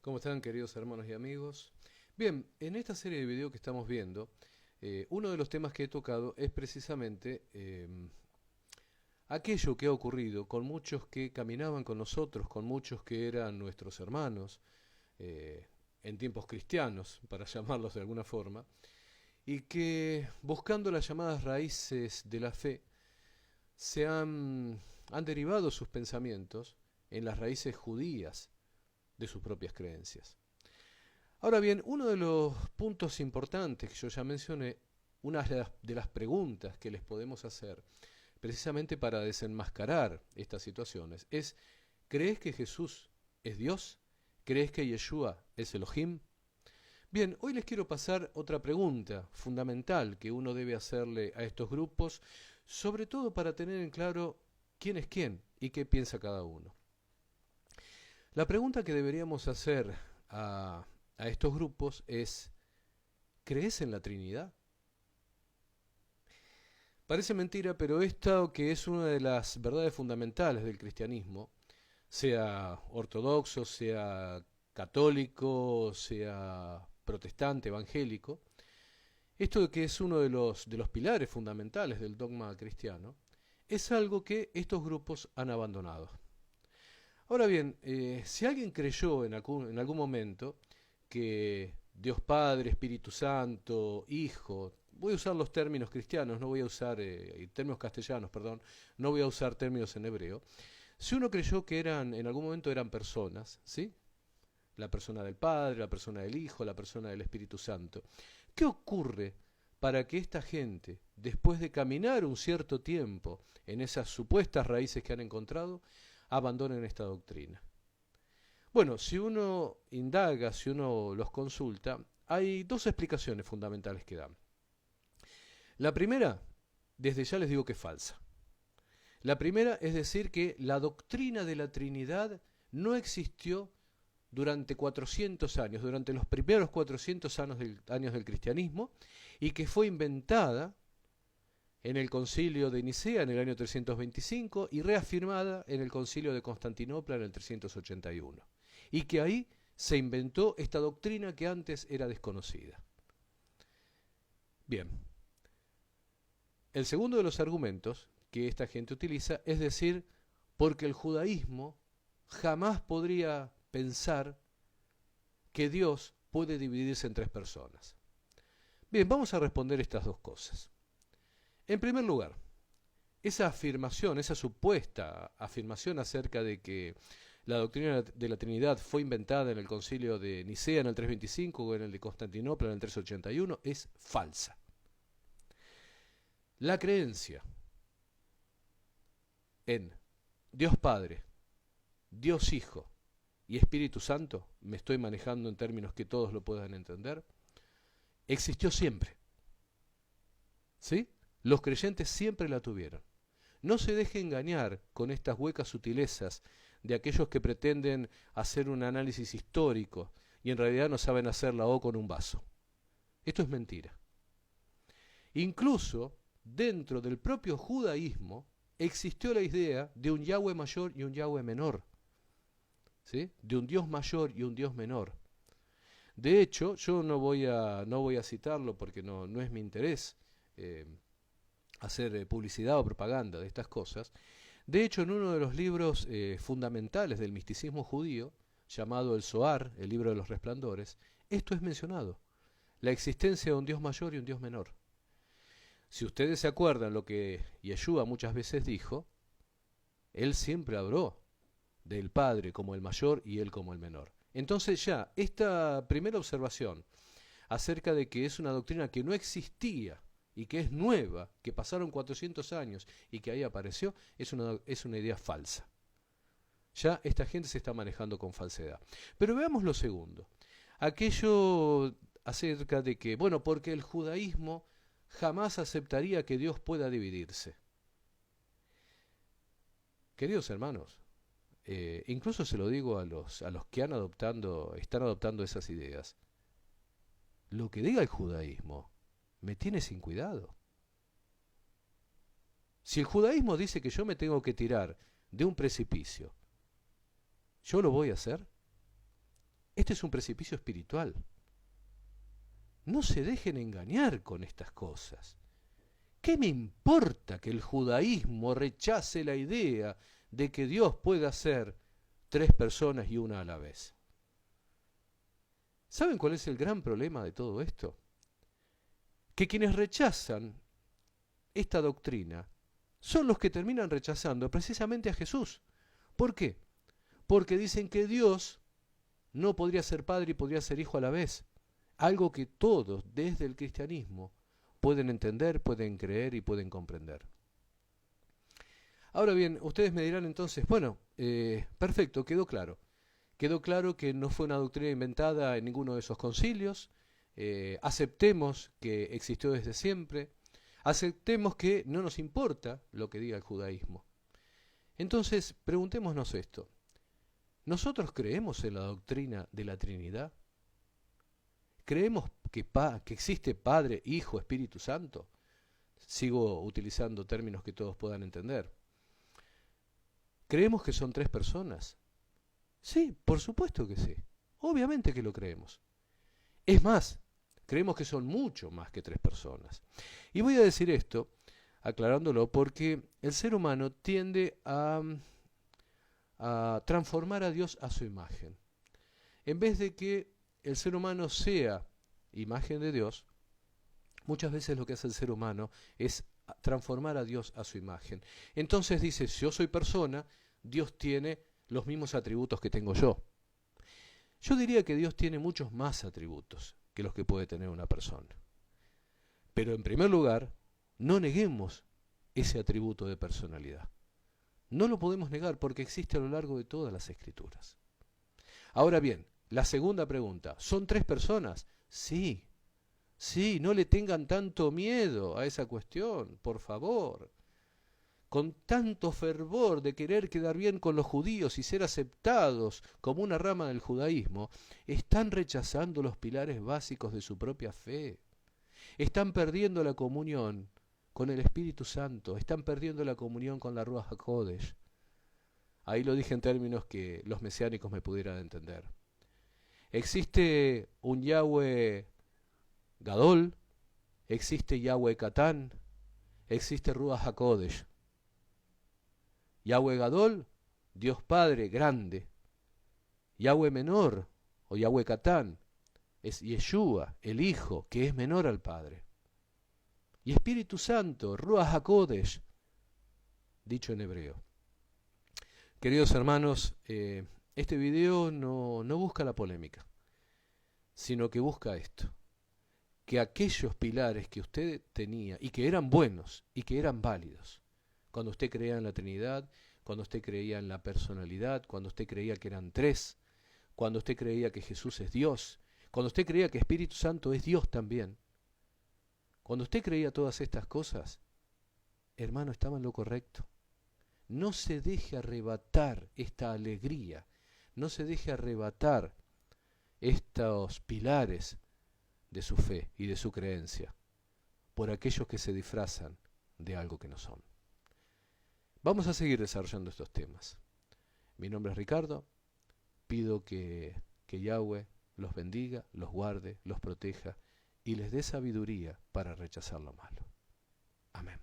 ¿Cómo están, queridos hermanos y amigos? Bien, en esta serie de videos que estamos viendo, uno de los temas que he tocado es precisamente aquello que ha ocurrido con muchos que caminaban con nosotros, con muchos que eran nuestros hermanos, eh, en tiempos cristianos, para llamarlos de alguna forma, y que buscando las llamadas raíces de la fe, han derivado sus pensamientos en las raíces judías de sus propias creencias. Ahora bien, uno de los puntos importantes que yo ya mencioné, una de las preguntas que les podemos hacer precisamente para desenmascarar estas situaciones es, ¿crees que Jesús es Dios? ¿Crees que Yeshua es Elohim? Bien, hoy les quiero pasar otra pregunta fundamental que uno debe hacerle a estos grupos, sobre todo para tener en claro quién es quién y qué piensa cada uno. La pregunta que deberíamos hacer a estos grupos es, ¿crees en la Trinidad? Parece mentira, pero esto que es una de las verdades fundamentales del cristianismo, sea ortodoxo, sea católico, sea protestante, evangélico, esto que es uno de los pilares fundamentales del dogma cristiano, es algo que estos grupos han abandonado. Ahora bien, si alguien creyó en algún momento que Dios Padre, Espíritu Santo, Hijo, voy a usar los términos cristianos, no voy a usar términos castellanos, perdón, no voy a usar términos en hebreo. Si uno creyó que en algún momento eran personas, ¿sí? La persona del Padre, la persona del Hijo, la persona del Espíritu Santo. ¿Qué ocurre para que esta gente, después de caminar un cierto tiempo en esas supuestas raíces que han encontrado, abandonen esta doctrina? Bueno, si uno indaga, si uno los consulta, hay dos explicaciones fundamentales que dan. La primera, desde ya les digo que es falsa. La primera es decir que la doctrina de la Trinidad no existió durante 400 años, durante los primeros 400 años del cristianismo, y que fue inventada en el concilio de Nicea en el año 325 y reafirmada en el concilio de Constantinopla en el 381. Y que ahí se inventó esta doctrina que antes era desconocida. Bien, el segundo de los argumentos que esta gente utiliza es decir, porque el judaísmo jamás podría pensar que Dios puede dividirse en tres personas. Bien, vamos a responder estas dos cosas. En primer lugar, esa afirmación, esa supuesta afirmación acerca de que la doctrina de la Trinidad fue inventada en el concilio de Nicea en el 325 o en el de Constantinopla en el 381 es falsa. La creencia en Dios Padre, Dios Hijo y Espíritu Santo, me estoy manejando en términos que todos lo puedan entender, existió siempre. ¿Sí? Los creyentes siempre la tuvieron. No se deje engañar con estas huecas sutilezas de aquellos que pretenden hacer un análisis histórico y en realidad no saben hacer la O con un vaso. Esto es mentira. Incluso dentro del propio judaísmo existió la idea de un Yahweh mayor y un Yahweh menor, ¿sí? De un Dios mayor y un Dios menor. De hecho, yo no voy a citarlo porque no es mi interés hacer publicidad o propaganda de estas cosas. De hecho, en uno de los libros fundamentales del misticismo judío, llamado el Zohar, el libro de los resplandores, esto es mencionado, la existencia de un Dios mayor y un Dios menor. Si ustedes se acuerdan lo que Yeshua muchas veces dijo, él siempre habló del Padre como el mayor y él como el menor. Entonces ya, esta primera observación acerca de que es una doctrina que no existía y que es nueva, que pasaron 400 años y que ahí apareció, es una idea falsa. Ya esta gente se está manejando con falsedad. Pero veamos lo segundo. Aquello acerca de que, bueno, porque el judaísmo jamás aceptaría que Dios pueda dividirse. Queridos hermanos, incluso se lo digo a los que están adoptando esas ideas. Lo que diga el judaísmo me tiene sin cuidado. Si el judaísmo dice que yo me tengo que tirar de un precipicio, ¿yo lo voy a hacer? Este es un precipicio espiritual. No se dejen engañar con estas cosas. ¿Qué me importa que el judaísmo rechace la idea de que Dios pueda ser tres personas y una a la vez? ¿Saben cuál es el gran problema de todo esto? Que quienes rechazan esta doctrina son los que terminan rechazando precisamente a Jesús. ¿Por qué? Porque dicen que Dios no podría ser padre y podría ser hijo a la vez. Algo que todos, desde el cristianismo, pueden entender, pueden creer y pueden comprender. Ahora bien, ustedes me dirán entonces, bueno, perfecto, quedó claro. Quedó claro que no fue una doctrina inventada en ninguno de esos concilios. Aceptemos que existió desde siempre. Aceptemos que no nos importa lo que diga el judaísmo. Entonces, preguntémonos esto. ¿Nosotros creemos en la doctrina de la Trinidad? ¿Creemos que existe Padre, Hijo, Espíritu Santo? Sigo utilizando términos que todos puedan entender. ¿Creemos que son tres personas? Sí, por supuesto que sí. Obviamente que lo creemos. Es más, creemos que son mucho más que tres personas. Y voy a decir esto, aclarándolo, porque el ser humano tiende a transformar a Dios a su imagen. En vez de que el ser humano sea imagen de Dios, muchas veces lo que hace el ser humano es transformar a Dios a su imagen. Entonces dice, si yo soy persona, Dios tiene los mismos atributos que tengo yo. Yo diría que Dios tiene muchos más atributos que los que puede tener una persona. Pero en primer lugar, no neguemos ese atributo de personalidad. No lo podemos negar porque existe a lo largo de todas las Escrituras. Ahora bien, la segunda pregunta, ¿son tres personas? Sí, sí, no le tengan tanto miedo a esa cuestión, por favor. Con tanto fervor de querer quedar bien con los judíos y ser aceptados como una rama del judaísmo, están rechazando los pilares básicos de su propia fe. Están perdiendo la comunión con el Espíritu Santo, están perdiendo la comunión con la Ruach HaKodesh. Ahí lo dije en términos que los mesiánicos me pudieran entender. Existe un Yahweh Gadol, existe Yahweh Catán, existe Ruach HaKodesh. Yahweh Gadol, Dios Padre grande. Yahweh menor, o Yahweh Catán, es Yeshua, el Hijo, que es menor al Padre. Y Espíritu Santo, Ruach HaKodesh, dicho en hebreo. Queridos hermanos, este video no busca la polémica, sino que busca esto, que aquellos pilares que usted tenía y que eran buenos y que eran válidos, cuando usted creía en la Trinidad, cuando usted creía en la personalidad, cuando usted creía que eran tres, cuando usted creía que Jesús es Dios, cuando usted creía que Espíritu Santo es Dios también, cuando usted creía todas estas cosas, hermano, estaba en lo correcto. No se deje arrebatar esta alegría, no se deje arrebatar estos pilares de su fe y de su creencia por aquellos que se disfrazan de algo que no son. Vamos a seguir desarrollando estos temas. Mi nombre es Ricardo, pido que Yahweh los bendiga, los guarde, los proteja y les dé sabiduría para rechazar lo malo. Amén.